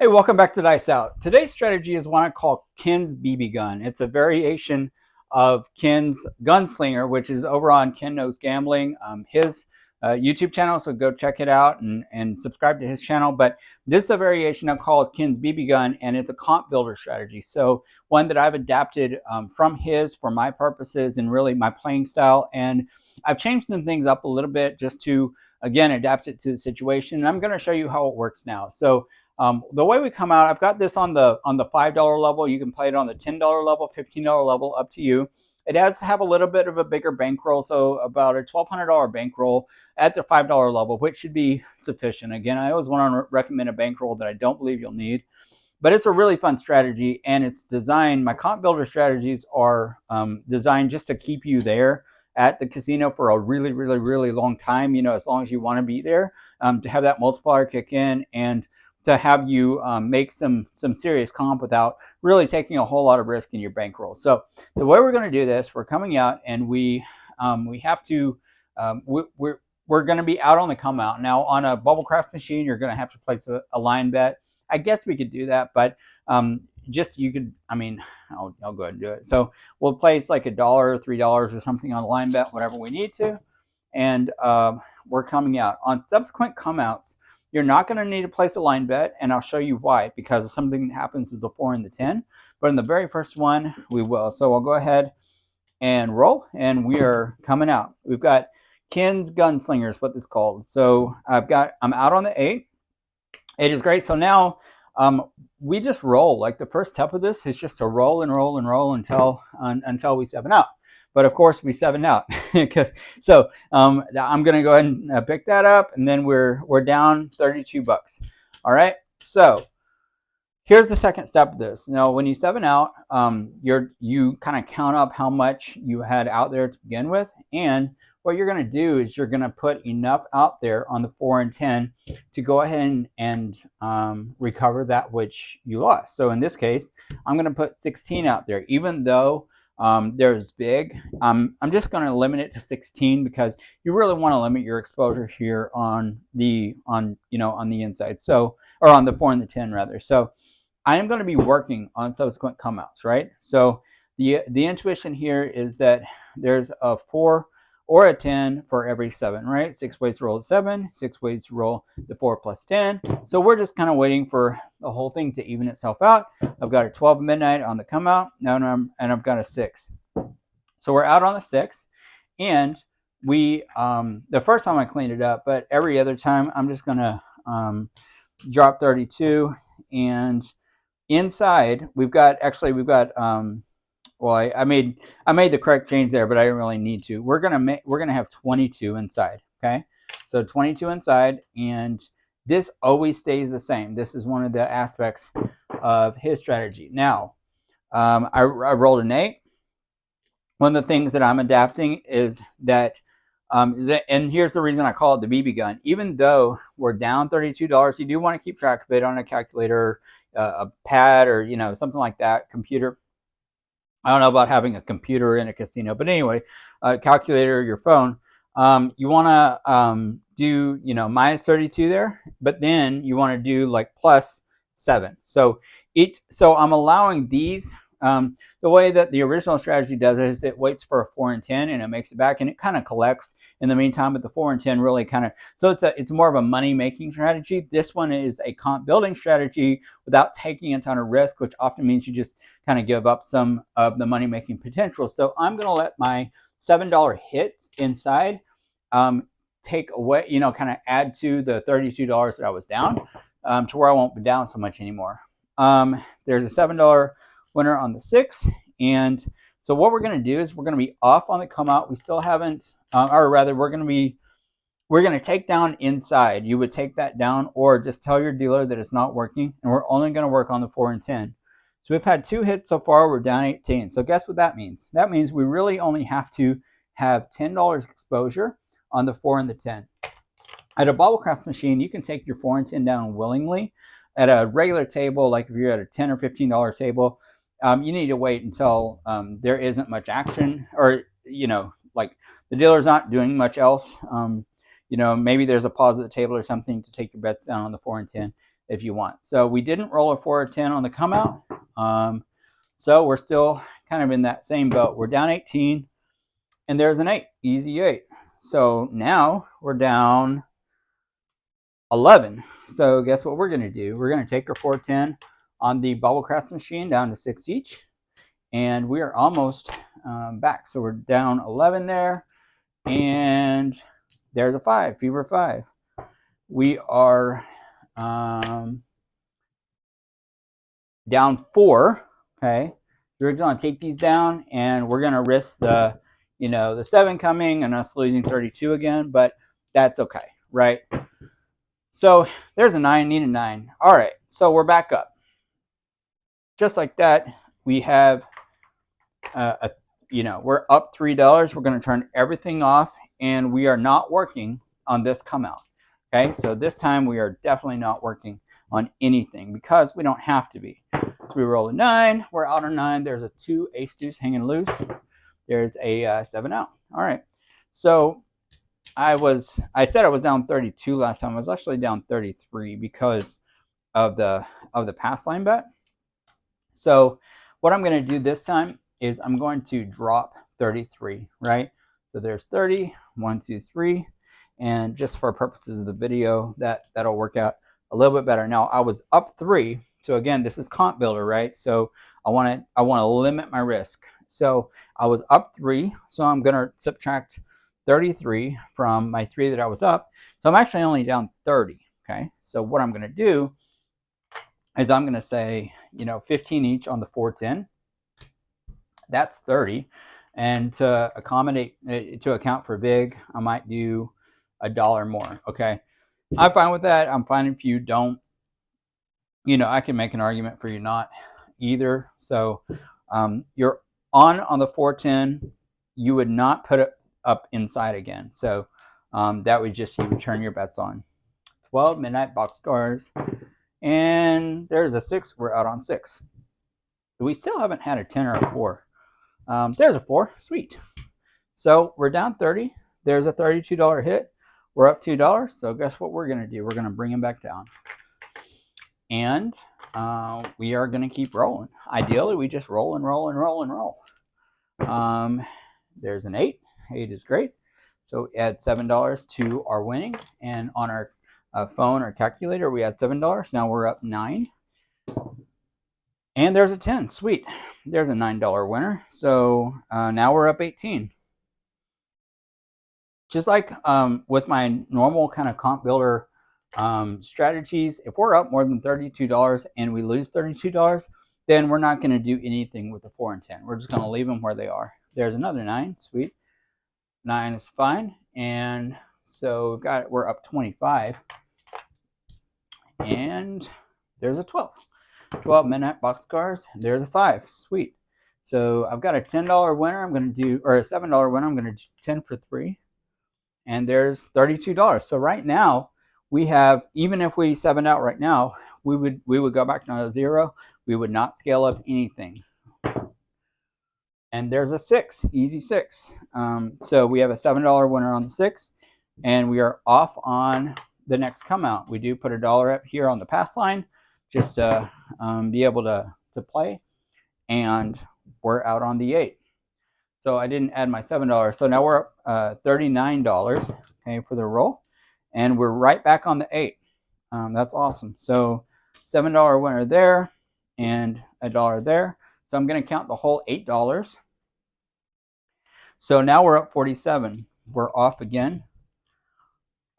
Hey, welcome back to Dice Out. Today's strategy is one I call Ken's BB gun. It's a variation of Ken's Gunslinger, which is over on Ken Knows Gambling, his YouTube channel. So go check it out and subscribe to his channel. But this is a variation I call Ken's BB gun, and it's a comp builder strategy. So one that I've adapted from his for my purposes and really my playing style. And I've changed some things up a little bit just to, again, adapt it to the situation. And I'm going to show you how it works now. So the way we come out, I've got this on the $5 level. You can play it on the $10 level, $15 level, up to you. It does have a little bit of a bigger bankroll, so about a $1,200 bankroll at the $5 level, which should be sufficient. Again, I always want to recommend a bankroll that I don't believe you'll need, but it's a really fun strategy, and it's designed. My comp builder strategies are designed just to keep you there at the casino for a really, really, really long time. You know, as long as you want to be there, to have that multiplier kick in and to have you make some serious comp without really taking a whole lot of risk in your bankroll. So the way we're going to do this, we're coming out and we have to we're going to be out on the come out. Now on a Bubblecraft machine, you're going to have to place a line bet. I guess we could do that, but just you could. I mean, I'll go ahead and do it. So we'll place like $1, $3 or something on the line bet, whatever we need to, and we're coming out on subsequent come outs. You're not going to need to place a line bet, and I'll show you why, because of something that happens with the 4 and the 10. But in the very first one, we will. So I'll go ahead and roll, and we are coming out. We've got Ken's Gunslinger is what it's called. So I'm out on the 8. It is great. So now we just roll. Like the first step of this is just to roll and roll and roll until we 7 out. But of course we 7 out. So I'm going to go ahead and pick that up, and then we're down $32. All right. So here's the second step of this. Now, when you 7 out, you kind of count up how much you had out there to begin with, and what you're going to do is you're going to put enough out there on the 4 and 10 to go ahead and recover that which you lost. So in this case, I'm going to put 16 out there, even though there's big. I'm just going to limit it to 16 because you really want to limit your exposure here on the inside. So, or on the 4 and the 10 rather. So I am going to be working on subsequent come outs, right? So the intuition here is that there's a 4 or a 10 for every 7, right? 6 ways to roll a 7, 6 ways to roll the 4 plus 10. So we're just kind of waiting for the whole thing to even itself out. I've got a 12 midnight on the come out, and I've got a 6. So we're out on the 6, and we the first time I cleaned it up, but every other time I'm just gonna drop 32, and inside we've got well, I made the correct change there, but I didn't really need to. We're gonna have 22 inside. Okay, so 22 inside, and this always stays the same. This is one of the aspects of his strategy. Now, I rolled an 8. One of the things that I'm adapting is that, and here's the reason I call it the BB gun. Even though we're down $32, you do want to keep track of it on a calculator, a pad, or something like that, computer. I don't know about having a computer in a casino, but anyway, calculator, your phone. You want to do minus 32 there, but then you want to do like plus 7. So I'm allowing these. The way that the original strategy does it is it waits for a 4 and 10 and it makes it back, and it kind of collects in the meantime. But the 4 and 10 really kind of, so it's more of a money making strategy. This one is a comp building strategy without taking a ton of risk, which often means you just kind of give up some of the money making potential. So I'm going to let my $7 hits inside take away, kind of add to the $32 that I was down, to where I won't be down so much anymore. There's a $7 winner on the 6, and so what we're going to do is we're going to be off on the come out. We still haven't, or rather, we're going to take down inside. You would take that down, or just tell your dealer that it's not working, and we're only going to work on the 4 and 10. So we've had 2 hits so far. We're down 18. So guess what that means? That means we really only have to have $10 exposure on the 4 and the 10. At a Bubblecraft machine, you can take your 4 and 10 down willingly. At a regular table, like if you're at a $10 or $15 table, you need to wait until there isn't much action, or like the dealer's not doing much else. Maybe there's a pause at the table or something to take your bets down on the 4 and 10. if you want. So we didn't roll a 4 or 10 on the come out. So we're still kind of in that same boat. We're down 18, and there's an 8, easy 8. So now we're down 11. So guess what we're going to do? We're going to take our 410 on the bubble crafts machine down to 6 each, and we are almost back. So we're down 11 there, and there's a 5, fever 5. We are down 4. Okay, we're going to take these down, and we're going to risk the, the 7 coming and us losing 32 again, but that's okay, right? So there's a 9, need a 9. All right, so we're back up. Just like that, we have we're up $3. We're going to turn everything off, and we are not working on this come out. Okay, so this time we are definitely not working on anything because we don't have to be. So we roll a 9, we're out on 9. There's a 2 ace deuce hanging loose. There's a 7 out. All right, so I said I was down 32 last time. I was actually down 33 because of the pass line bet. So what I'm going to do this time is I'm going to drop 33, right? So there's 30, 1, 2, 3, and just for purposes of the video, that'll work out a little bit better. Now I was up 3, so again, this is comp builder, right? So I want to limit my risk. So I was up 3, so I'm going to subtract 33 from my 3 that I was up. So I'm actually only down 30. Okay, so what I'm going to do is I'm going to say 15 each on the 410. That's 30, and to account for big, I might do $1 more. Okay, I'm fine with that. I'm fine if you don't. I can make an argument for you not either. So you're on the 410. You would not put it up inside again. So that would just, you would turn your bets on. 12 midnight boxcars, and there's a 6. We're out on 6. We still haven't had a 10 or a 4. There's a 4. Sweet. So we're down 30. There's a $32 hit. We're up $2. So guess what we're going to do? We're going to bring him back down. And we are going to keep rolling. Ideally, we just roll and roll and roll and roll. There's an 8. 8 is great. So add $7 to our winning. And on our phone or calculator, we add $7. Now we're up 9. And there's a 10. Sweet. There's a $9 winner. So now we're up 18. Just like with my normal kind of comp builder strategies, if we're up more than $32 and we lose $32, then we're not going to do anything with the 4 and 10. We're just going to leave them where they are. There's another 9. Sweet. 9 is fine. And so we're up 25. And there's a 12. 12 midnight boxcars. There's a 5. Sweet. So I've got a $10 winner. I'm going to do, or a $7 winner. I'm going to do 10 for 3. And there's $32. So right now we have, even if we 7 out right now, we would go back to 0. We would not scale up anything. And there's a 6, easy 6. So we have a $7 winner on the 6, and we are off on the next come out. We do put $1 up here on the pass line just to be able to play, and we're out on the 8. So I didn't add my $7. So now we're up $39, okay, for the roll, and we're right back on the 8. That's awesome. So $7 winner there, and $1 there. So I'm going to count the whole $8. So now we're up 47. We're off again.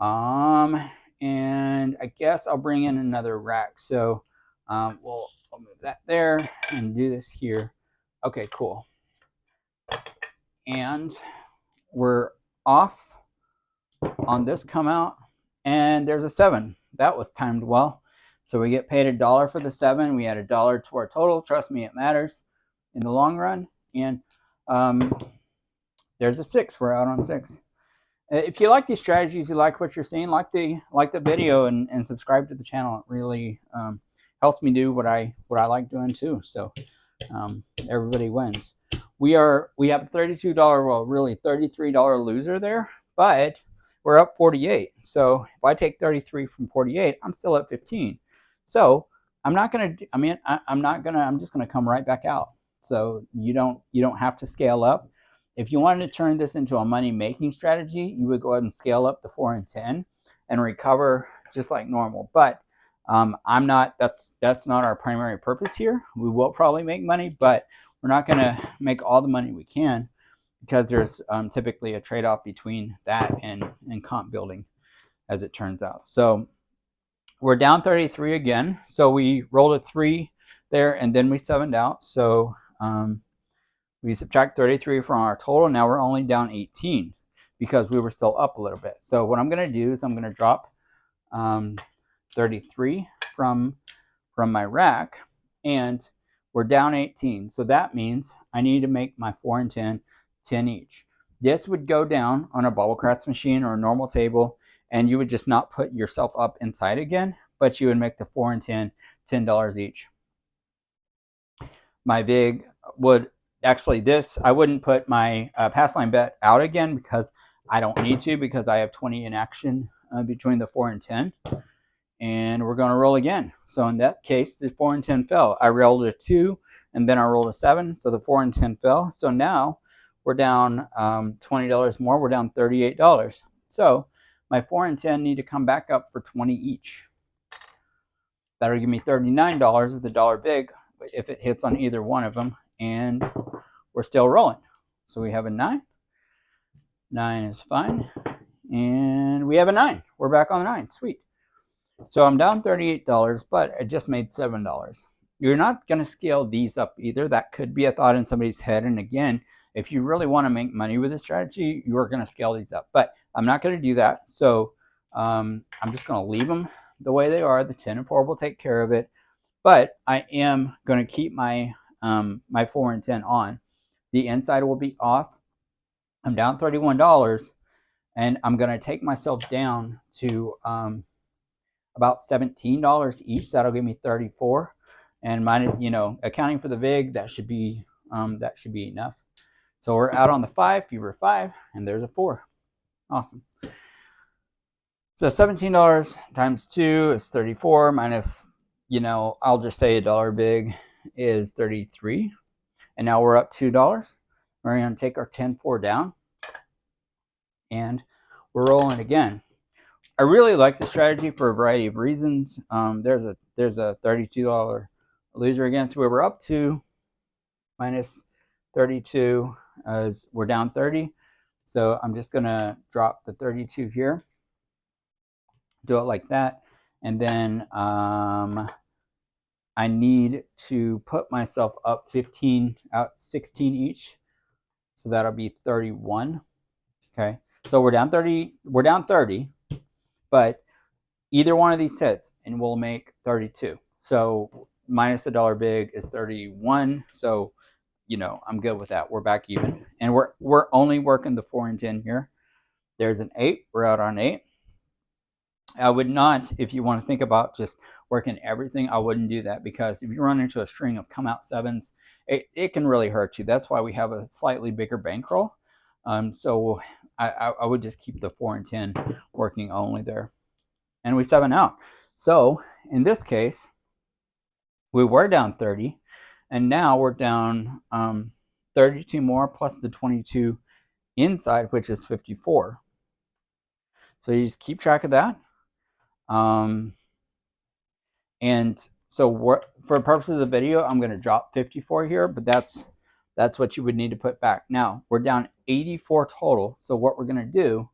And I guess I'll bring in another rack. So we'll move that there and do this here. Okay, cool. And we're off on this come out, and there's a 7. That was timed well. So we get paid $1 for the 7. We add $1 to our total. Trust me, it matters in the long run. And there's a 6. We're out on 6. If you like these strategies, you like what you're seeing, like the video and subscribe to the channel. It really helps me do what I like doing too. So everybody wins. We have a $32, well, really $33 loser there, but we're up 48. So if I take 33 from 48, I'm still at 15. So I'm not going to, I'm just going to come right back out. So you don't have to scale up. If you wanted to turn this into a money making strategy, you would go ahead and scale up the 4 and 10 and recover just like normal. But I'm not, that's not our primary purpose here. We will probably make money, but we're not going to make all the money we can, because there's typically a trade-off between that and comp building, as it turns out. So we're down 33 again. So we rolled a 3 there, and then we 7'd out. So we subtract 33 from our total. Now we're only down 18 because we were still up a little bit. So what I'm going to do is I'm going to drop 33 from my rack, and we're down 18. So that means I need to make my 4 and 10 each. This would go down on a bubble craps machine or a normal table, and you would just not put yourself up inside again, but you would make the 4 and 10 $10 each. My VIG would actually, this, I wouldn't put my pass line bet out again because I don't need to, because I have 20 in action between the 4 and 10. And we're going to roll again. So in that case, the 4 and 10 fell. I rolled a 2, and then I rolled a 7, so the 4 and 10 fell. So now we're down $20 more. We're down $38. So my 4 and 10 need to come back up for 20 each. That'll give me $39 with a dollar big if it hits on either one of them, and we're still rolling. So we have a 9. 9 is fine, and we have a 9. We're back on the 9. Sweet. So I'm down $38, but I just made $7. You're not going to scale these up either. That could be a thought in somebody's head. And again, if you really want to make money with this strategy, you are going to scale these up. But I'm not going to do that. So I'm just going to leave them the way they are. The 10 and 4 will take care of it. But I am going to keep my my 4 and 10 on. The inside will be off. I'm down $31, and I'm going to take myself down to about $17 each. That'll give me 34, and minus, accounting for the VIG, that should be enough. So we're out on the 5, fever 5, and there's a 4. Awesome. So $17 times 2 is 34, minus, I'll just say a dollar big is 33. And now we're up $2. We're going to take our 10-4 down, and we're rolling again. I really like the strategy for a variety of reasons. There's a $32 loser again. So we were up 2 minus 32 as we're down 30. So I'm just going to drop the 32 here, do it like that. And then I need to put myself up 15, out 16 each. So that'll be 31. Okay. So we're down 30. We're down 30. But either one of these hits and we'll make 32. So minus a dollar big is 31. So, I'm good with that. We're back even. And we're only working the 4 and 10 here. There's an 8. We're out on 8. I would not, if you want to think about just working everything, I wouldn't do that, because if you run into a string of come out 7s, it can really hurt you. That's why we have a slightly bigger bankroll. So I would just keep the 4 and 10 working only there. And we 7 out. So in this case, we were down 30, and now we're down 32 more plus the 22 inside, which is 54. So you just keep track of that. And so for purposes of the video, I'm going to drop 54 here, but that's what you would need to put back. Now we're down 84 total. So what we're going to do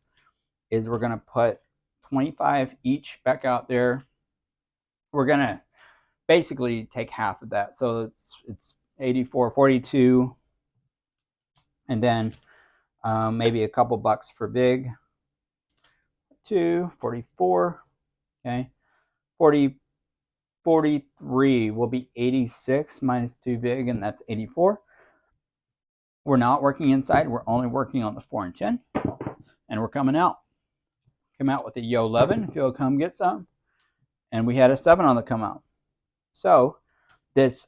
is we're going to put 25 each back out there. We're going to basically take half of that. So it's 84, 42, and then maybe a couple bucks for big. 2, 44, okay. 43 will be 86 minus 2 big, and that's 84. We're not working inside. We're only working on the 4 and 10, and we're coming out. Come out with a yo 11 if you'll come get some. And we had a 7 on the come out. So this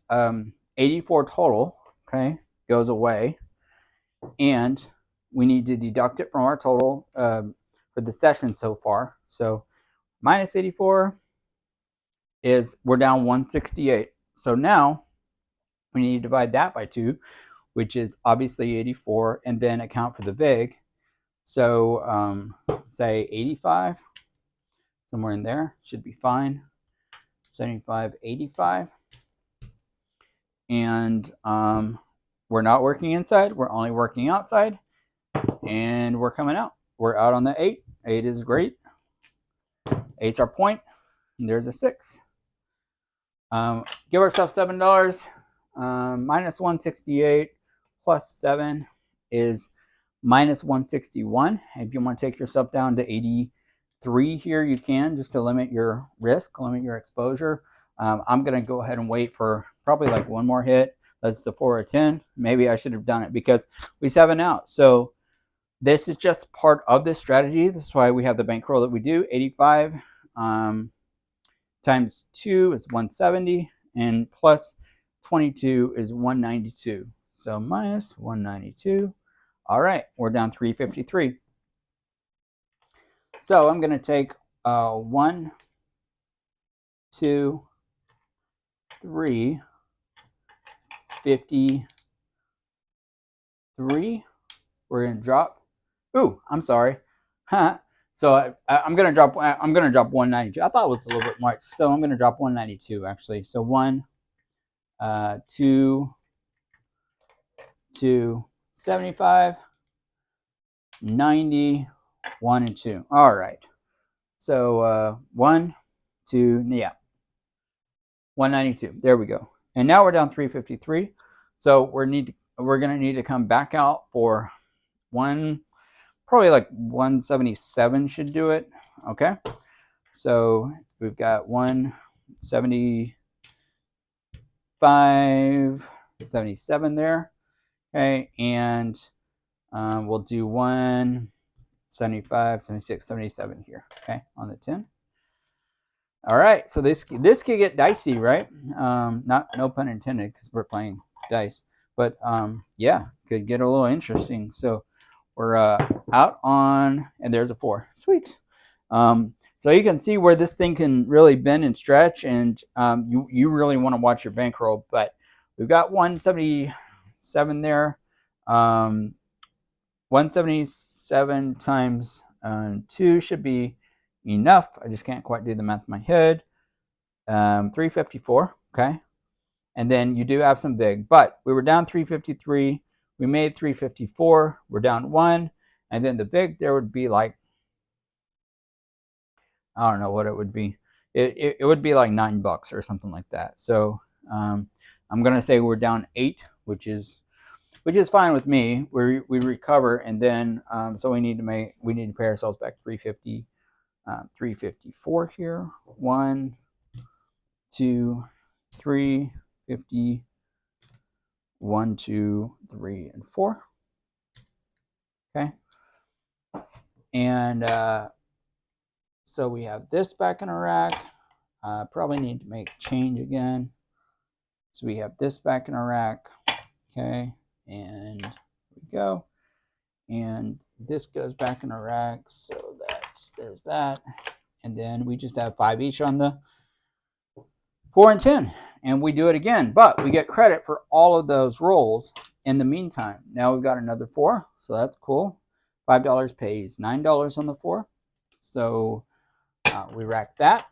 84 total, okay, goes away, and we need to deduct it from our total for the session so far. So minus 84 is we're down 168. So now we need to divide that by 2, which is obviously 84, and then account for the VIG. So say 85, somewhere in there should be fine. 75, 85. And we're not working inside, we're only working outside, and we're coming out. We're out on the 8. 8 is great. 8's our point, and there's a 6. Give ourselves $7. Minus 168 plus 7 is minus 161. If you want to take yourself down to 83 here, you can, just to limit your risk, limit your exposure. I'm going to go ahead and wait for probably like one more hit. That's the 4 or 10. Maybe I should have done it because we 7 out. So this is just part of this strategy. This is why we have the bankroll that we do. 85 times 2 is 170, and plus 22 is 192. So minus 192. All right, we're down 353. So I'm going to take 1, 2, 3, 53. We're going to drop. Ooh, I'm sorry. Huh. So I'm gonna drop 192. I thought it was a little bit much, so I'm gonna drop 192 actually. So 1, 2, 75, 90, 1 and 2. All right. So 1, 2, yeah, 192. There we go. And now we're down 353. So we're gonna need to come back out for probably like 177 should do it. Okay, so we've got 175, 77 there. Okay, and we'll do 175, 76, 77 here. Okay, on the 10. All right, so this could get dicey, right? No pun intended, because we're playing dice, but yeah, could get a little interesting. So we're out on, and there's a 4. Sweet. So you can see where this thing can really bend and stretch, and you really want to watch your bankroll. But we've got 177 there. 177 times 2 should be enough. I just can't quite do the math in my head. 354. Okay, and then you do have some VIG, but we were down 353. We made 354. We're down 1, and then the VIG there would be like, I don't know what it would be. It would be like $9 or something like that. So I'm gonna say we're down 8, which is fine with me. We recover, and then so we need to pay ourselves back 350, 354 here. 1, 2, 3, 50. 1, 2, 3, and 4. Okay, and so we have this back in a rack. Probably need to make change again. So we have this back in a rack. Okay, and here we go. And this goes back in a rack. So there's that. And then we just have 5 each on the 4 and 10. And we do it again, but we get credit for all of those rolls in the meantime. Now we've got another 4, so that's cool. $5 pays $9 on the 4. So we rack that.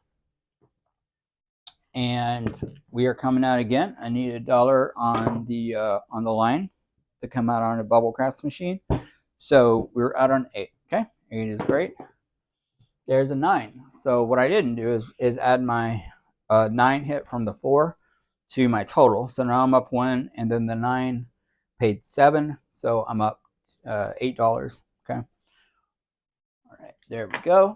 And we are coming out again. I need $1 on the line to come out on a bubble crafts machine. So we're out on 8. Okay, 8 is great. There's a 9. So what I didn't do is add my 9 hit from the 4 to my total. So now I'm up 1, and then the 9 paid 7, so I'm up $8. Okay. All right, there we go.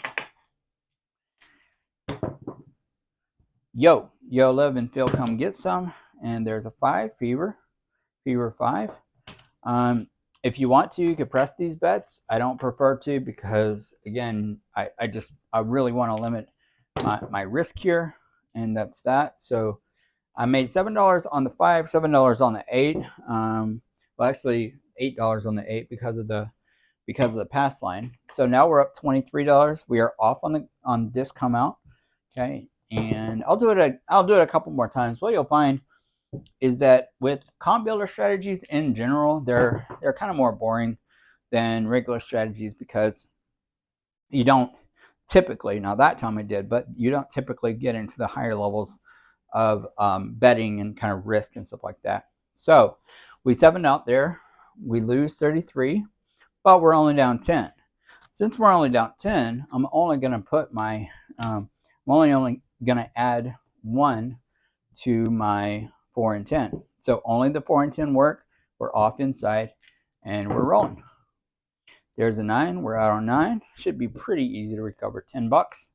Yo, live and Phil, come get some. And there's a 5, fever 5. If you want to, you could press these bets. I don't prefer to, because again, I really want to limit my risk here, and that's that. So I made $7 on the 5, $7 on the 8. Well, actually $8 on the 8 because of the pass line. So now we're up $23. We are off on this come out. Okay, and I'll do it a couple more times. What you'll find is that with comp builder strategies in general, they're kind of more boring than regular strategies because you don't typically, now that time I did, but you don't typically get into the higher levels of betting and kind of risk and stuff like that. So we 7 out there, we lose 33, but we're only down 10. Since we're only down 10, I'm only going to put my, I'm only going to add 1 to my 4 and 10. So only the 4 and 10 work. We're off inside and we're rolling. There's a 9. We're out on 9. Should be pretty easy to recover 10 bucks.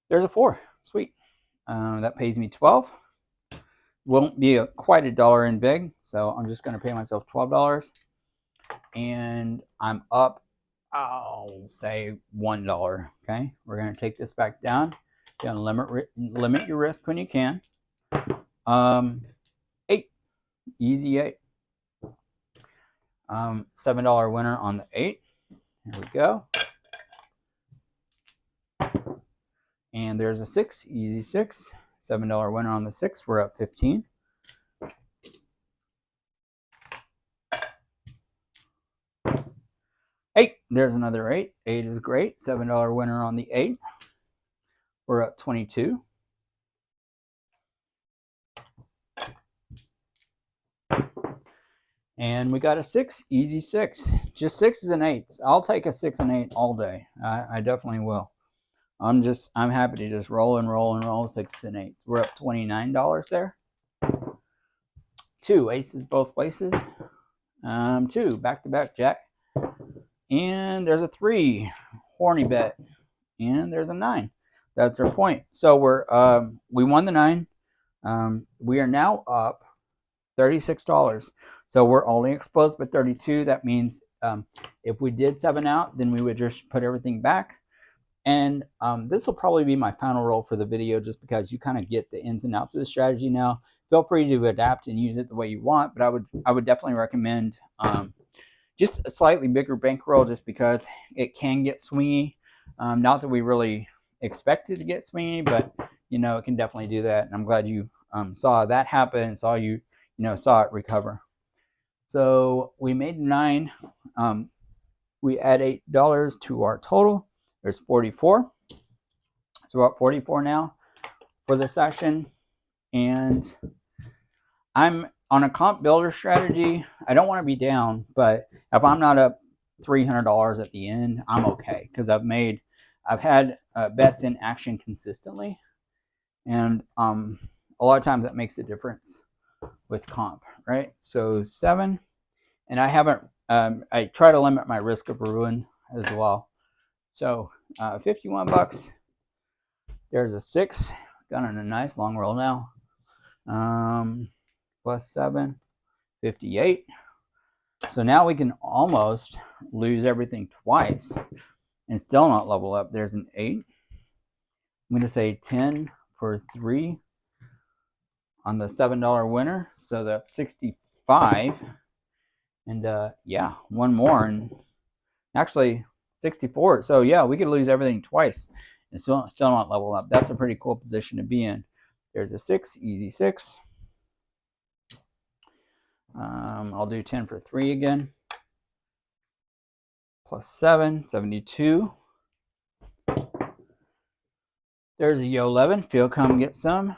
There's a 4. Sweet. That pays me 12. Won't be quite $1 in big, so I'm just going to pay myself $12. And I'm up, I'll say $1. Okay, we're going to take this back down. You're going to limit your risk when you can. 8. Easy 8. $7 winner on the 8. Here we go. And there's a 6. Easy 6. $7 winner on the 6. We're up 15. Eight. There's another 8. 8 is great. $7 winner on the 8. We're up 22. And we got a 6. Easy 6. Just 6s and 8s. I'll take a 6 and 8 all day. I definitely will. I'm happy to just roll and roll and roll 6s and 8s. We're up $29 there. 2 aces both places. 2 back-to-back jack. And there's a 3 horny bet. And there's a 9. That's our point. So we won the 9. We are now up $36. So we're only exposed by 32. That means if we did 7 out, then we would just put everything back. And this will probably be my final roll for the video, just because you kind of get the ins and outs of the strategy now. Feel free to adapt and use it the way you want, but I would definitely recommend just a slightly bigger bankroll, just because it can get swingy. Not that we really expect it to get swingy, but it can definitely do that. And I'm glad you saw that happen and saw saw it recover. So we made 9. We add $8 to our total. There's 44. So we're up 44 now for the session. And I'm on a comp builder strategy. I don't want to be down, but if I'm not up $300 at the end, I'm okay, because I've had bets in action consistently, and a lot of times that makes a difference with comp, right? So 7, and I haven't. I try to limit my risk of ruin as well. So 51 bucks. There's a 6. Got on a nice long roll now. Plus 7, 58. So now we can almost lose everything twice and still not level up. There's an 8. I'm going to say 10 for 3 on the $7 winner. So that's 65. And yeah, one more, and actually 64. So yeah, we could lose everything twice and still not level up. That's a pretty cool position to be in. There's a 6, easy 6. I'll do 10 for 3 again. Plus 7, 72. There's a yo 11. Feel come get some.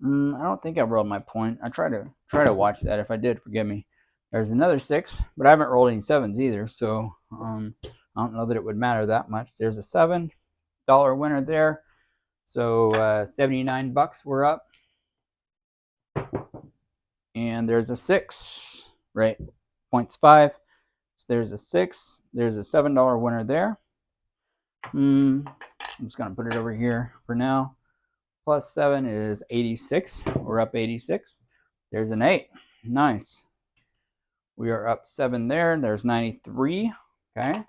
I don't think I rolled my point. I try to watch that. If I did, forgive me. There's another 6, but I haven't rolled any 7s either, so I don't know that it would matter that much. There's a $7 winner there. So 79 bucks we're up. And there's a 6, right? 0.5. So there's a 6. There's a $7 winner there. I'm just going to put it over here for now. Plus 7 is 86. We're up 86. There's an 8. Nice. We are up 7 there. There's 93. Okay.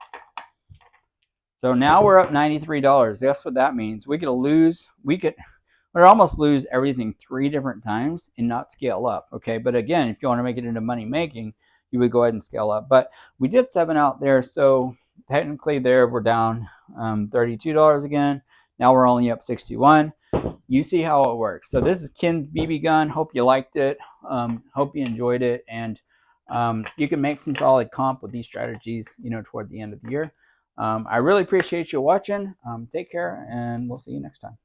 So now we're up $93. Guess what that means? We could almost lose everything 3 different times and not scale up. Okay. But again, if you want to make it into money making, you would go ahead and scale up. But we did 7 out there. So technically there we're down $32 again. Now we're only up 61. You see how it works. So this is Ken's BB gun. Hope you liked it. Hope you enjoyed it. And you can make some solid comp with these strategies, toward the end of the year. I really appreciate you watching. Take care, and we'll see you next time.